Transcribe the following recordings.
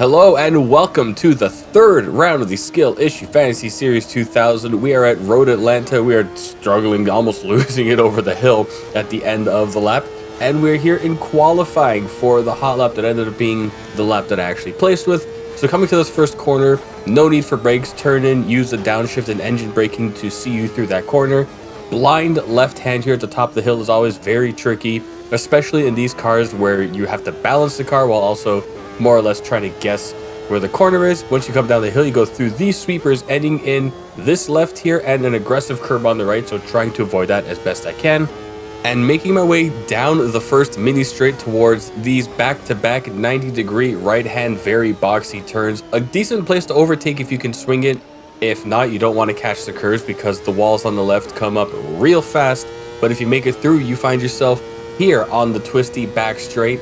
Hello and welcome to the third round of the Skill Issue Fantasy Series 2000. We are at Road Atlanta. We are struggling, almost losing it over the hill at the end of the lap. And we're here in qualifying for the hot lap that ended up being the lap that I actually placed with. So coming to this first corner, no need for brakes, turn in, use the downshift and engine braking to see you through that corner. Blind left hand here at the top of the hill is always very tricky, especially in these cars where you have to balance the car while also more or less trying to guess where the corner is. Once you come down the hill, you go through these sweepers, ending in this left here and an aggressive curb on the right, so trying to avoid that as best I can. And making my way down the first mini straight towards these back-to-back 90-degree right-hand very boxy turns. A decent place to overtake if you can swing it. If not, you don't want to catch the curves because the walls on the left come up real fast. But if you make it through, you find yourself here on the twisty back straight.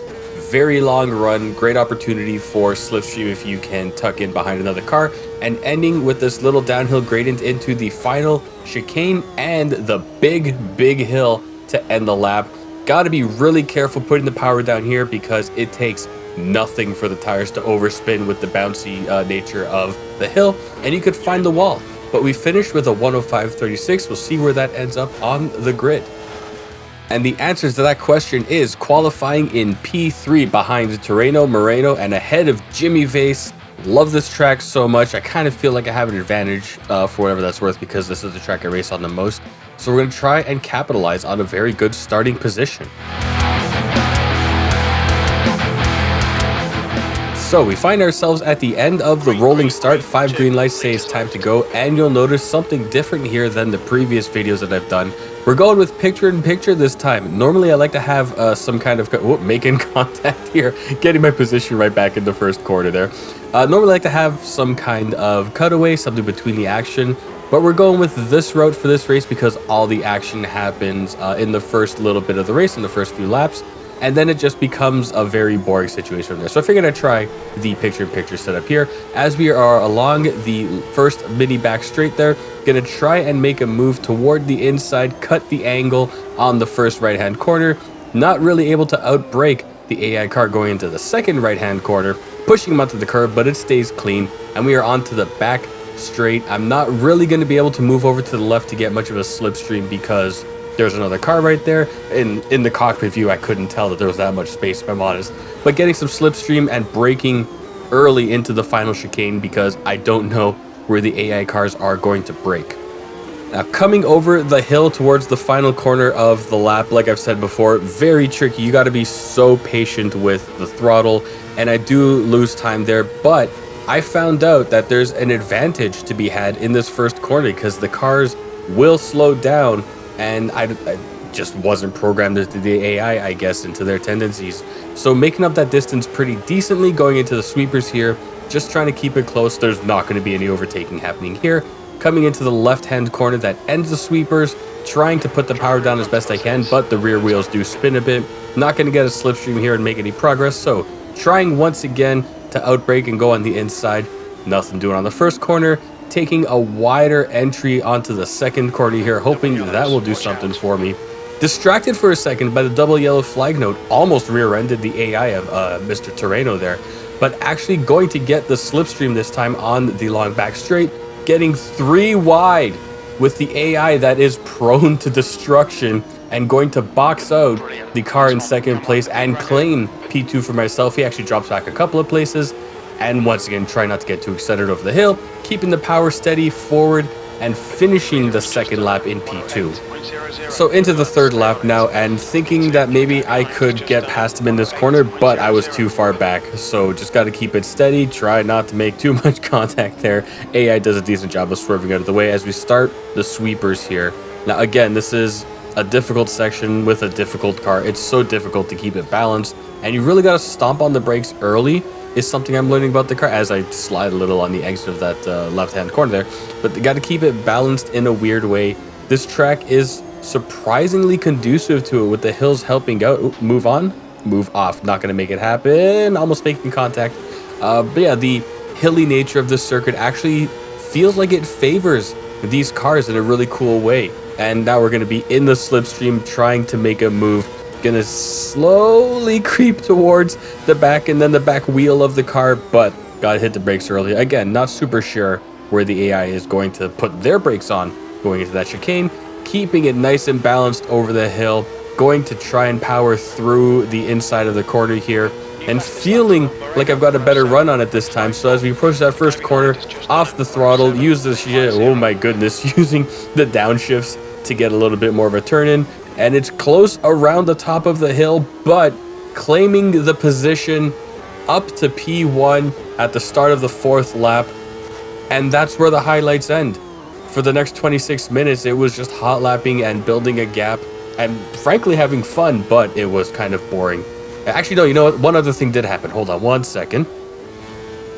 Very long run, great opportunity for slipstream if you can tuck in behind another car, and ending with this little downhill gradient into the final chicane and the big hill to end the lap. Got to be really careful putting the power down here because it takes nothing for the tires to overspin with the bouncy nature of the hill, and you could find the wall. But we finished with a 105.36. We'll see where that ends up on the grid. And the answer to that question is qualifying in P3 behind Terreno, Moreno, and ahead of Jimmy Vase. Love this track so much. I kind of feel like I have an advantage for whatever that's worth because this is the track I race on the most. So we're going to try and capitalize on a very good starting position. So we find ourselves at the end of the rolling start. 5 green lights say it's time to go, and you'll notice something different here than the previous videos that I've done. We're going with picture-in-picture this time. Normally I like to have some kind of making contact here, getting my position right back in the first quarter there. Normally I like to have some kind of cutaway, something between the action, but we're going with this route for this race because all the action happens in the first little bit of the race, in the first few laps. And then it just becomes a very boring situation from there. So I figured I'd try the picture-in-picture setup here. As we are along the first mini back straight there, gonna try and make a move toward the inside, cut the angle on the first right-hand corner. Not really able to outbrake the AI car going into the second right-hand corner, pushing him onto the curb, but it stays clean. And we are onto the back straight. I'm not really gonna be able to move over to the left to get much of a slipstream because there's another car right there. In the cockpit view, I couldn't tell that there was that much space, if I'm honest. But getting some slipstream and braking early into the final chicane because I don't know where the AI cars are going to brake. Now, coming over the hill towards the final corner of the lap, like I've said before, very tricky. You got to be so patient with the throttle, and I do lose time there. But I found out that there's an advantage to be had in this first corner because the cars will slow down. And I just wasn't programmed into the AI, I guess, into their tendencies. So making up that distance pretty decently, going into the sweepers here, just trying to keep it close. There's not going to be any overtaking happening here. Coming into the left-hand corner that ends the sweepers, trying to put the power down as best I can, but the rear wheels do spin a bit. Not going to get a slipstream here and make any progress. So trying once again to outbrake and go on the inside. Nothing doing on the first corner. Taking a wider entry onto the second corner here, hoping that will do something for me. Distracted for a second by the double yellow flag note, almost rear-ended the AI of Mr. Terreno there, but actually going to get the slipstream this time on the long back straight, getting 3 wide with the AI that is prone to destruction and going to box out the car in second place and claim P2 for myself. He actually drops back a couple of places. And once again, try not to get too excited over the hill, keeping the power steady forward and finishing the second lap in P2. So into the third lap now, and thinking that maybe I could get past him in this corner, but I was too far back. So just got to keep it steady, try not to make too much contact there. AI does a decent job of swerving out of the way as we start the sweepers here. Now again, this is a difficult section with a difficult car. It's so difficult to keep it balanced, and you really got to stomp on the brakes early. Is something I'm learning about the car as I slide a little on the exit of that left-hand corner there. But they got to keep it balanced in a weird way. This track is surprisingly conducive to it with the hills helping out. Ooh, move on, move off. Not going to make it happen. Almost making contact. But yeah, the hilly nature of this circuit actually feels like it favors these cars in a really cool way. And now we're going to be in the slipstream trying to make a move. Gonna slowly creep towards the back and then the back wheel of the car, but Gotta hit the brakes early. Again, not super sure where the AI is going to put their brakes on going into that chicane. Keeping it nice and balanced over the hill. Going to try and power through the inside of the corner here. And feeling like I've got a better run on it this time. So as we push that first corner, off the throttle, use the shit. Oh my goodness, using the downshifts to get a little bit more of a turn in. And it's close around the top of the hill, but claiming the position up to P1 at the start of the 4th lap. And that's where the highlights end. For the next 26 minutes, it was just hot lapping and building a gap and frankly having fun, but it was kind of boring. Actually, no, you know what? One other thing did happen. Hold on 1 second.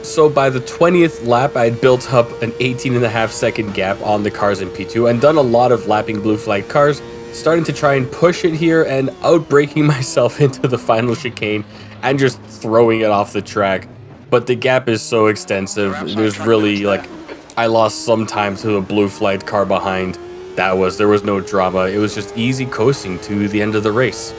So by the 20th lap, I had built up an 18.5-second gap on the cars in P2 and done a lot of lapping blue flag cars, starting to try and push it here and outbraking myself into the final chicane and just throwing it off the track. But the gap is so extensive. There's really, like, I lost some time to a blue flag car behind. There was no drama. It was just easy coasting to the end of the race.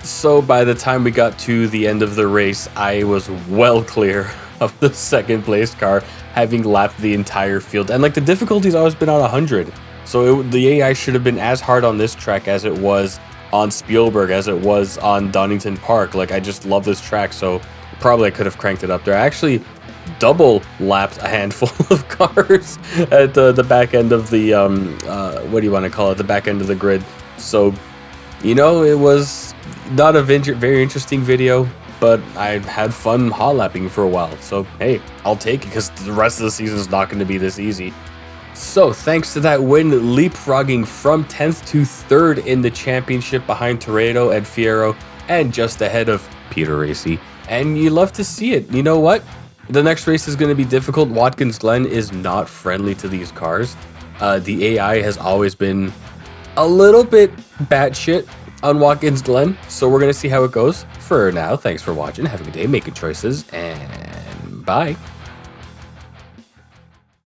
So by the time we got to the end of the race, I was well clear of the 2nd place car, having lapped the entire field. And like the difficulty's always been on 100. So the AI should have been as hard on this track as it was on Spielberg, as it was on Donington Park. Like, I just love this track, so probably I could have cranked it up there. I actually double lapped a handful of cars at the back end of the, what do you want to call it? The back end of the grid. So, you know, it was not a very interesting video, but I had fun hot lapping for a while. So, hey, I'll take it because the rest of the season is not going to be this easy. So, thanks to that win, leapfrogging from 10th to 3rd in the championship behind Toretto and Fierro and just ahead of Peter Racy. And you love to see it. You know what? The next race is going to be difficult. Watkins Glen is not friendly to these cars. The AI has always been a little bit batshit on Watkins Glen, so we're going to see how it goes. For now, thanks for watching. Have a good day, make good choices, and bye.